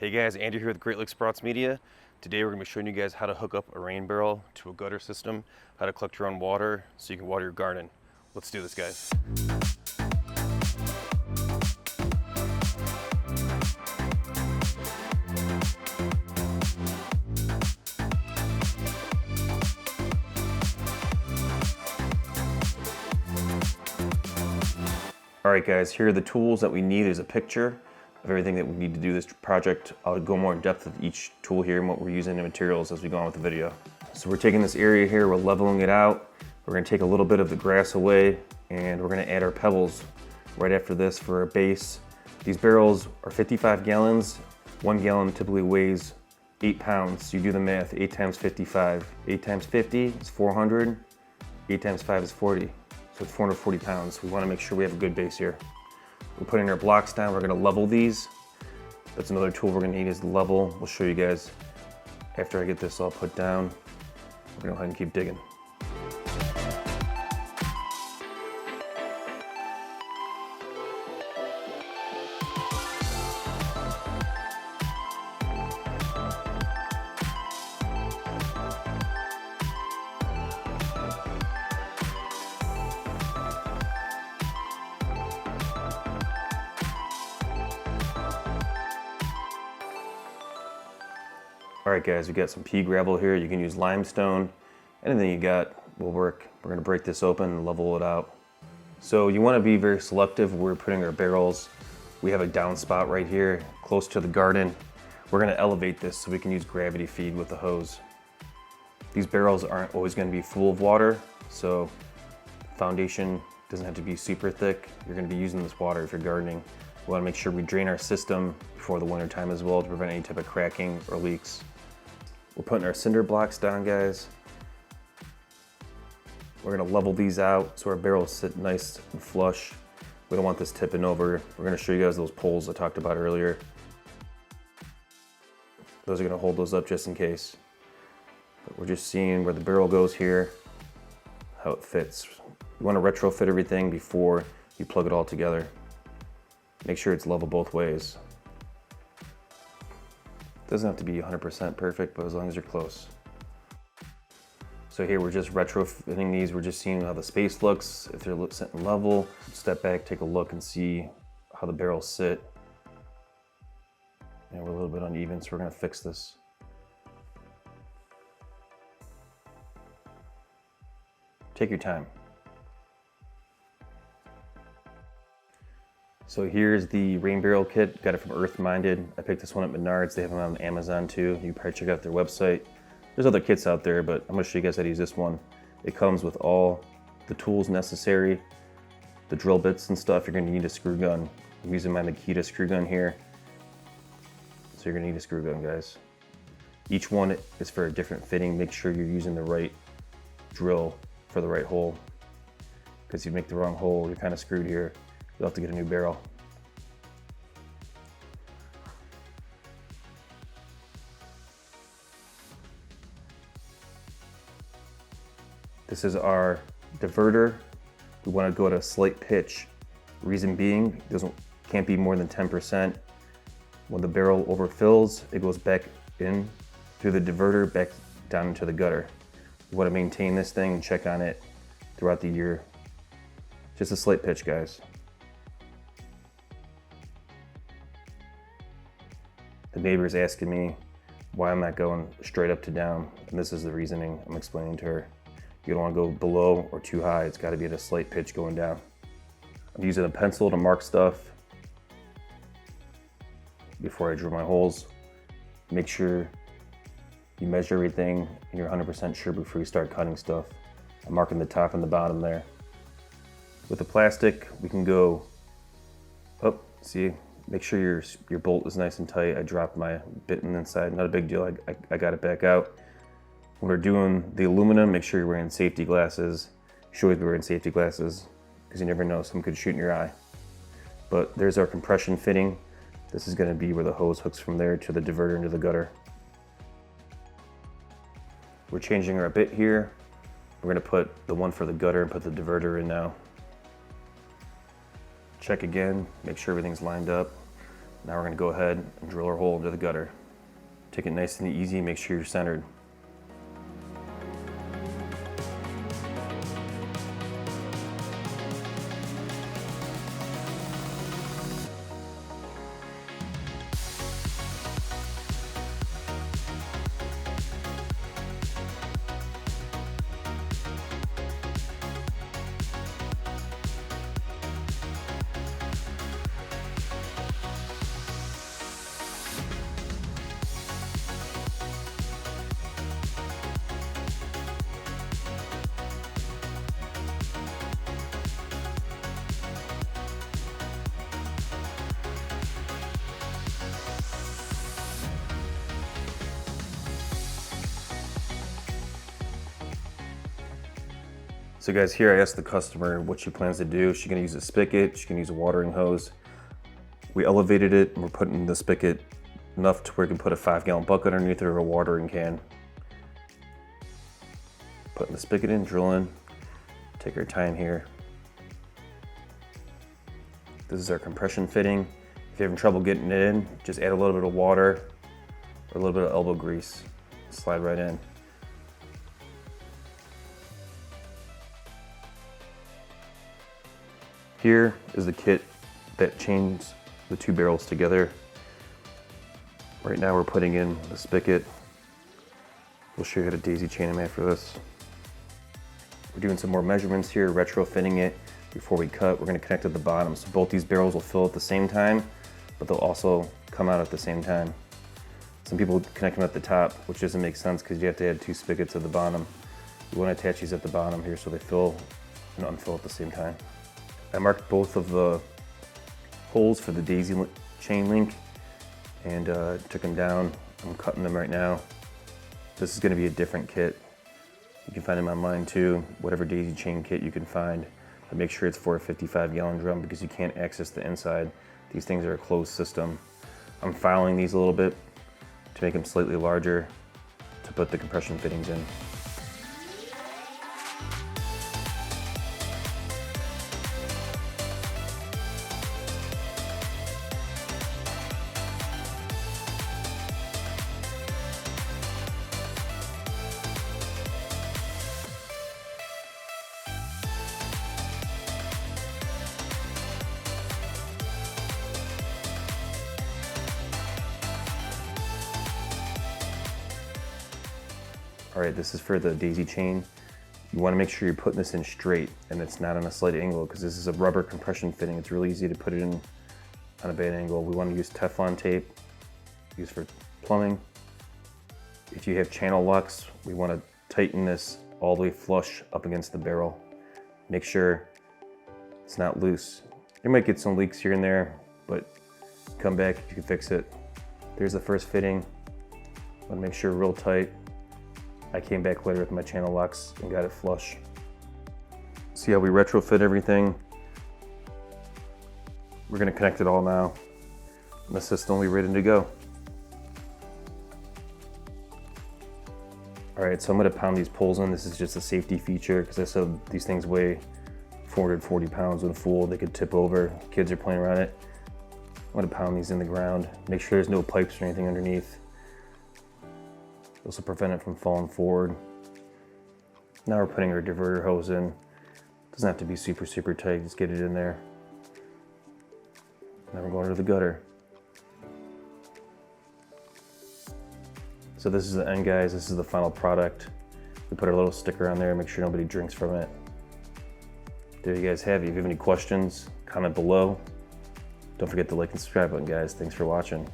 Hey guys, Andrew here with Great Lakes Sprouts Media. Today we're going to be showing you guys how to hook up a rain barrel to a gutter system, how to collect your own water so you can water your garden. Let's do this, guys. Alright guys, here are the tools that we need. There's a picture of everything that we need to do this project. I'll go more in depth with each tool here and what we're using in materials as we go on with the video. So we're taking this area here, we're leveling it out. We're going to take a little bit of the grass away and we're going to add our pebbles right after this for our base. These barrels are 55 gallons. 1 gallon typically weighs 8 pounds. So you do the math, 8 times 55. 8 times 50 is 400. 8 times 5 is 40. So it's 440 pounds. We want to make sure we have a good base here. We're putting our blocks down. We're going to level these. That's another tool we're going to need is the level. We'll show you guys after I get this all put down. We're going to go ahead and keep digging. All right guys, we got some pea gravel here. You can use limestone. Anything you got will work. We're gonna break this open and level it out. So you wanna be very selective where we're putting our barrels. We have a downspout right here, close to the garden. We're gonna elevate this so we can use gravity feed with the hose. These barrels aren't always gonna be full of water, so foundation doesn't have to be super thick. You're gonna be using this water if you're gardening. We wanna make sure we drain our system before the winter time as well to prevent any type of cracking or leaks. We're putting our cinder blocks down, guys. We're gonna level these out so our barrels sit nice and flush. We don't want this tipping over. We're gonna show you guys those poles I talked about earlier. Those are gonna hold those up just in case. But we're just seeing where the barrel goes here, how it fits. You wanna retrofit everything before you plug it all together. Make sure it's level both ways. Doesn't have to be 100% perfect, but as long as you're close. So here we're just retrofitting these. We're just seeing how the space looks, if they're sitting level. Step back, take a look and see how the barrels sit. And we're a little bit uneven, so we're gonna fix this. Take your time. So here's the rain barrel kit. Got it from Earth Minded. I picked this one at Menards. They have them on Amazon too. You can probably check out their website. There's other kits out there, but I'm gonna show you guys how to use this one. It comes with all the tools necessary, the drill bits and stuff. You're gonna need a screw gun. I'm using my Makita screw gun here. So you're gonna need a screw gun, guys. Each one is for a different fitting. Make sure you're using the right drill for the right hole. Because if you make the wrong hole, you're kind of screwed here. You'll have to get a new barrel. This is our diverter. We want to go at a slight pitch. Reason being, can't be more than 10%. When the barrel overfills, it goes back in through the diverter, back down into the gutter. We want to maintain this thing and check on it throughout the year. Just a slight pitch, guys. The neighbor's asking me why I'm not going straight up to down, and this is the reasoning I'm explaining to her. You don't want to go below or too high. It's got to be at a slight pitch going down. I'm using a pencil to mark stuff before I drill my holes. Make sure you measure everything and you're 100% sure before you start cutting stuff. I'm marking the top and the bottom there. With the plastic, we can go up, see? Make sure your bolt is nice and tight. I dropped my bit in the inside, not a big deal. I got it back out. When we're doing the aluminum, make sure you're wearing safety glasses. You should always be wearing safety glasses because you never know, some could shoot in your eye. But there's our compression fitting. This is gonna be where the hose hooks from there to the diverter into the gutter. We're changing our bit here. We're gonna put the one for the gutter and put the diverter in now. Check again, make sure everything's lined up. Now we're gonna go ahead and drill our hole into the gutter. Take it nice and easy, make sure you're centered. So guys, here I asked the customer what she plans to do. She's gonna use a spigot, she's gonna use a watering hose. We elevated it and we're putting the spigot enough to where we can put a 5-gallon bucket underneath it or a watering can. Putting the spigot in, drill in, take our time here. This is our compression fitting. If you're having trouble getting it in, just add a little bit of water or a little bit of elbow grease. Slide right in. Here is the kit that chains the 2 barrels together. Right now we're putting in the spigot. We'll show you how to daisy chain them after this. We're doing some more measurements here, retrofitting it before we cut. We're gonna connect at the bottom. So both these barrels will fill at the same time, but they'll also come out at the same time. Some people connect them at the top, which doesn't make sense because you have to add 2 spigots at the bottom. You wanna attach these at the bottom here so they fill and unfill at the same time. I marked both of the holes for the daisy chain link and took them down. I'm cutting them right now. This is gonna be a different kit. You can find them online too, whatever daisy chain kit you can find. But make sure it's for a 55-gallon drum because you can't access the inside. These things are a closed system. I'm filing these a little bit to make them slightly larger to put the compression fittings in. All right, this is for the daisy chain. You wanna make sure you're putting this in straight and it's not on a slight angle because this is a rubber compression fitting. It's really easy to put it in on a bad angle. We wanna use Teflon tape, used for plumbing. If you have channel locks, we wanna tighten this all the way flush up against the barrel. Make sure it's not loose. You might get some leaks here and there, but come back, you can fix it. There's the first fitting. Wanna make sure real tight. I came back later with my channel locks and got it flush. See how we retrofit everything? We're gonna connect it all now. And the system will be ready to go. All right, so I'm gonna pound these poles in. This is just a safety feature because I said these things weigh 440 pounds when full. They could tip over. Kids are playing around it. I'm gonna pound these in the ground. Make sure there's no pipes or anything underneath. Also prevent it from falling forward. Now we're putting our diverter hose in. Doesn't have to be super, super tight, just get it in there. Now we're going to the gutter. So this is the end, guys. This is the final product. We put our little sticker on there, make sure nobody drinks from it. There you guys have it. If you have any questions, comment below. Don't forget to like and subscribe button, guys. Thanks for watching.